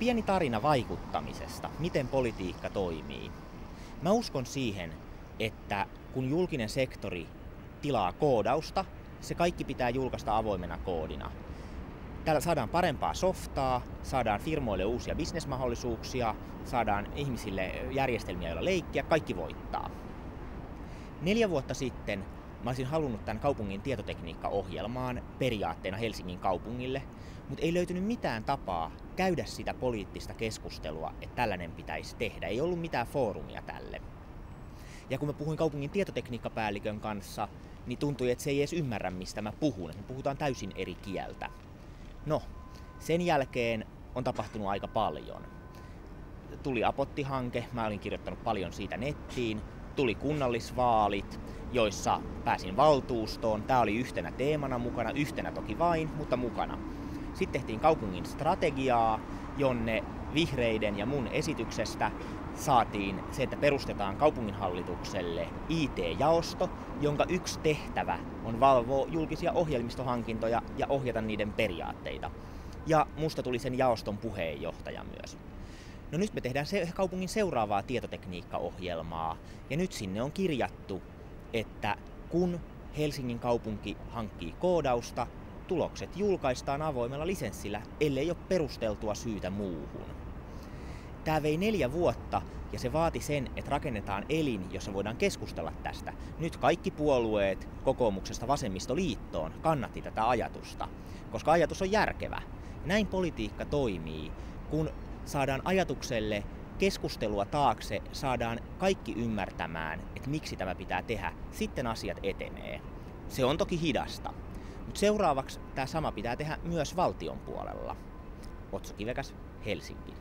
Pieni tarina vaikuttamisesta, miten politiikka toimii. Mä uskon siihen, että kun julkinen sektori tilaa koodausta, se kaikki pitää julkaista avoimena koodina. Täällä saadaan parempaa softaa, saadaan firmoille uusia bisnesmahdollisuuksia, saadaan ihmisille järjestelmiä, joilla leikkiä, kaikki voittaa. 4 vuotta sitten mä olisin halunnut tämän kaupungin tietotekniikkaohjelmaan periaatteena Helsingin kaupungille, mutta ei löytynyt mitään tapaa käydä sitä poliittista keskustelua, että tällainen pitäisi tehdä. Ei ollut mitään foorumia tälle. Ja kun mä puhuin kaupungin tietotekniikkapäällikön kanssa, niin tuntui, että se ei edes ymmärrä, mistä mä puhun. Me puhutaan täysin eri kieltä. No, sen jälkeen on tapahtunut aika paljon. Tuli Apotti-hanke, mä olin kirjoittanut paljon siitä nettiin. Tuli kunnallisvaalit, joissa pääsin valtuustoon. Tää oli yhtenä teemana mukana, yhtenä toki vain, mutta mukana. Sitten tehtiin kaupungin strategiaa, jonne vihreiden ja mun esityksestä saatiin se, että perustetaan kaupunginhallitukselle IT-jaosto, jonka yksi tehtävä on valvoa julkisia ohjelmistohankintoja ja ohjata niiden periaatteita. Ja musta tuli sen jaoston puheenjohtaja myös. No nyt me tehdään kaupungin seuraavaa tietotekniikkaohjelmaa, ja nyt sinne on kirjattu, että kun Helsingin kaupunki hankkii koodausta, tulokset julkaistaan avoimella lisenssillä, ellei ole perusteltua syytä muuhun. Tämä vei 4 vuotta ja se vaati sen, että rakennetaan elin, jossa voidaan keskustella tästä. Nyt kaikki puolueet kokoomuksesta vasemmistoliittoon kannatti tätä ajatusta, koska ajatus on järkevä. Näin politiikka toimii, kun saadaan ajatukselle keskustelua taakse, saadaan kaikki ymmärtämään, että miksi tämä pitää tehdä, sitten asiat etenee. Se on toki hidasta, mutta seuraavaksi tämä sama pitää tehdä myös valtion puolella. Otso Kivekäs, Helsinki.